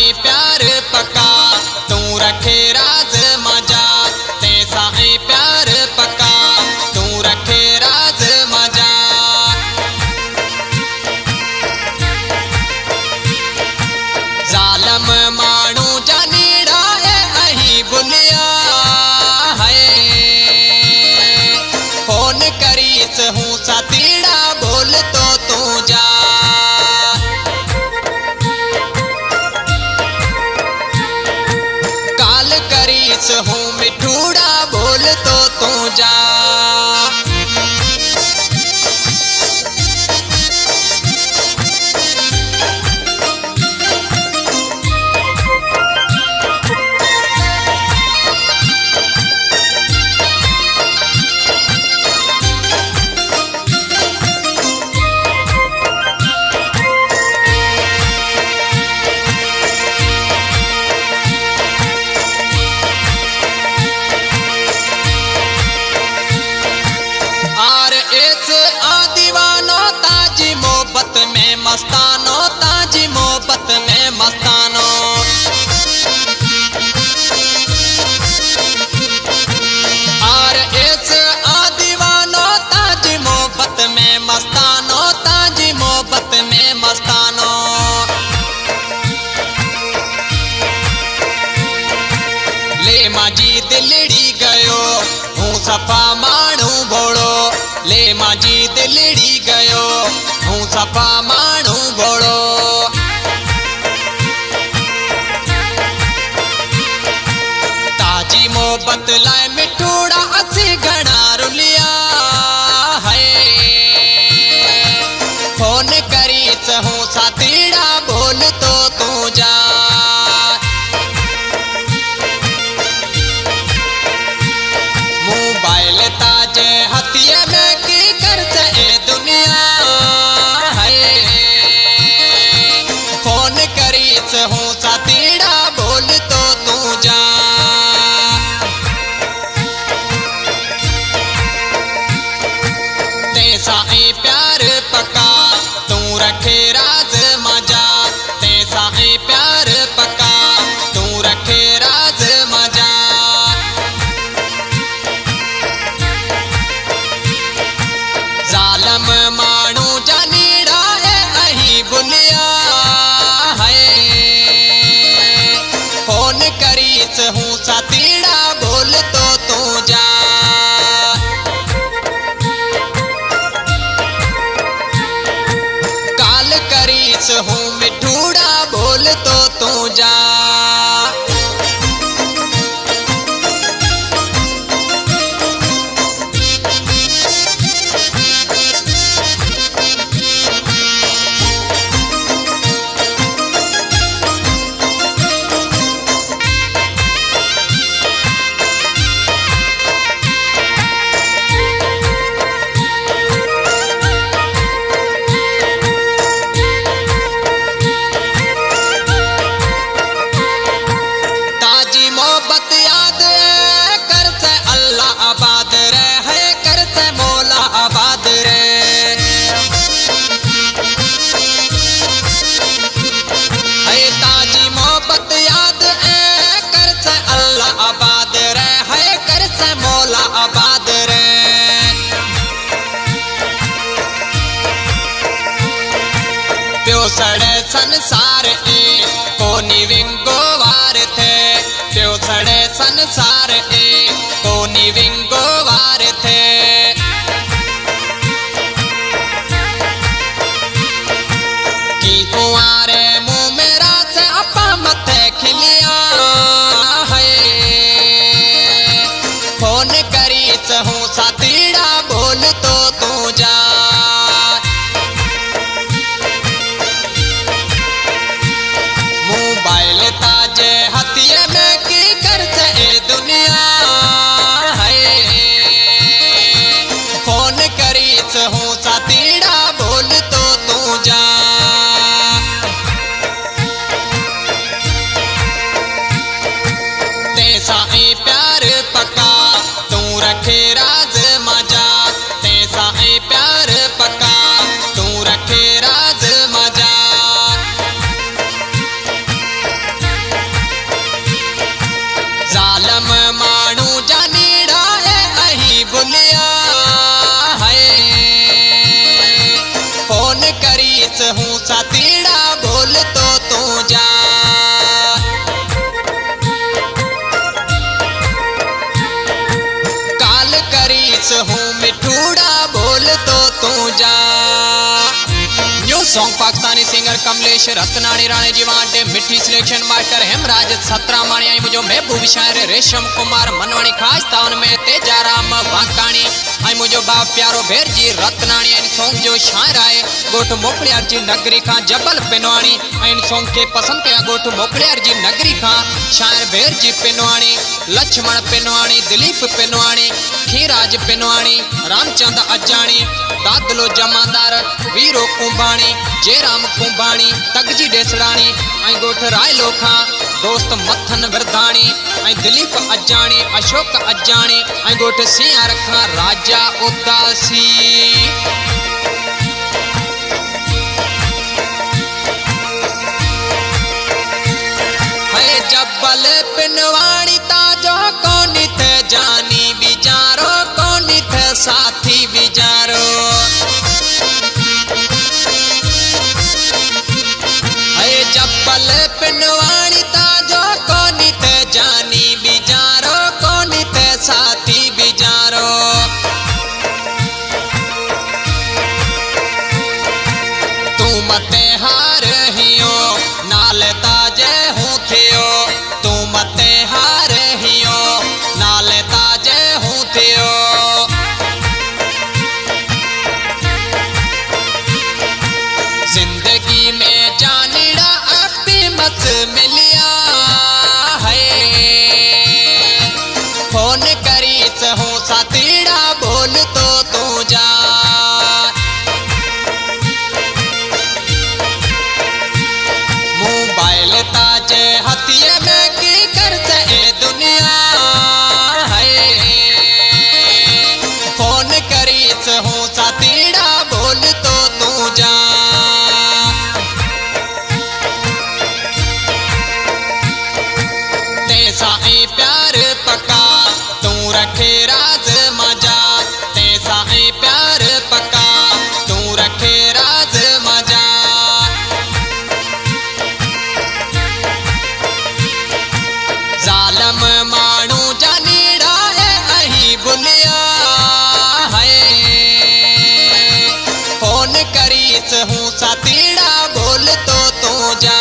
ऐ प्यार पक्का तू रखे राज मजा, तैसा ऐ प्यार पक्का तू रखे राज मजा। जालम मानू जानीड़ा अही बुनिया है, फोन करीस हूँ सतीड़ा बोल तो तू जा। काल करीस हूँ मिठूड़ा बोल तो तू जा। मस्तानो ताजी मोहब्बत में मस्तानो, और इस आदीवानो ताजी मोहब्बत में मस्तानो, ताजी मोहब्बत में मस्तानो। ले माजी दिलड़ी गयो हूँ सफा मानू भोड़ो, ले माजी दिलड़ी गयो हूँ सफा मानू भोड़ो। ताजी मोहब्बत लाए मिठूड़ा असी घना रुलिया है, फोन करीस हूँ सातीड़ा बोल तो तू जा। मोबाइल ताजे हथिया में की कर से दुनिया है, फोन करीस हूँ सातीड़ा बोल तो तू जा। तैसा ऐ प्यार पक्का तू रखे राज मजा, तैसा ऐ प्यार पक्का तू रखे राज मजा। जालम मानू जानीड़ा अही बुनिया है, फोन करीस हूँ सातीड़ा बोल तो तू जा। काल करीस हूँ मिठूड़ा बोल तो तू जा। मोहब्बत याद कर से अल्लाह आबाद रे है, कर से मौला आबाद रे। है ताजी मोहब्बत याद कर से अल्लाह आबाद रे है, कर से मौला आबाद रे। प्यो सड़े संसार कोनी विंगो वार थे, प्यो सड़े संसार कोनी विंगो वार थे। की कुंवारे मुँह मेरा से अपा मथे खिलिया है, फोन करीस हूँ सातीड़ा बोल तो तू जा। मोबाइल ताजे हथिया में की कर से दुनिया है, फोन करीस हूँ सातीड़ा बोल तो तू जा। तैसा ऐ प्यार पक्का तू रखे राज मजा, तैसा ऐ प्यार पक्का तू रखे राज मजा। सॉन्ग पाकिस्तानी सिंगर कमलेश रत्नानी राणे जीवांटे मिठी सिलेक्शन मास्टर हेमराज सतरामाणी आई मुझो महबूब शायर रेशम कुमार मनवाणी खास ताउन में तेजाराम वाकाणी आई मुझो बाप प्यारो भेरजी रत्नानी इन सॉन्ग जो शायर आए गोठ मोकलियार जी नगरी खां जबल पिनवाणी इन सॉन्ग के पसंद कया गोठ मोकलियार जी नगरी खां शायर भेरजी पिनवाणी लक्ष्मण पिनवाणी दिलीप पिनवाणी खीराज पिनवाणी रामचंद अजाणी दादलो जमादार वीरो कुंभाणी जयराम कुंभाणी तगजी डेसड़ाणी ऐं गोठ रायलो खां दोस्त मथन विरधाणी ऐं दिलीप अजाणी अशोक अजाणी ऐं गोठ सियार खां राजा उदासी है जबल पिनवाणी ताजो कोनी थे जानी बिजारो कोनी थे साथी बिजारो है जबल पिनवाणी ताजो कोनी थे जानी बिजारो कोनी थे साथी बिजारो तू मते हार हियो नाल ताजे हूँ थियो तू मते हार हियो नाल ताजे हूँ थियो जिंदगी में जानिड़ा अपी मत मिलिया है फोन करी सहूं सातीड़ा बोल तो तू जा मोबाइल ताजे हथिये में की करते ए दुनिया है फोन करी सहूं सातीड़ा बोल तो तू जा तेसा ए प्यार पक्का तू रखे राज मजा तेसा ए प्यार पक्का तू रखे राज मजा जालम मानू जानीड़ा है अही बुलिया है फोन करी सहूं सातीड़ा बोल तो तू जा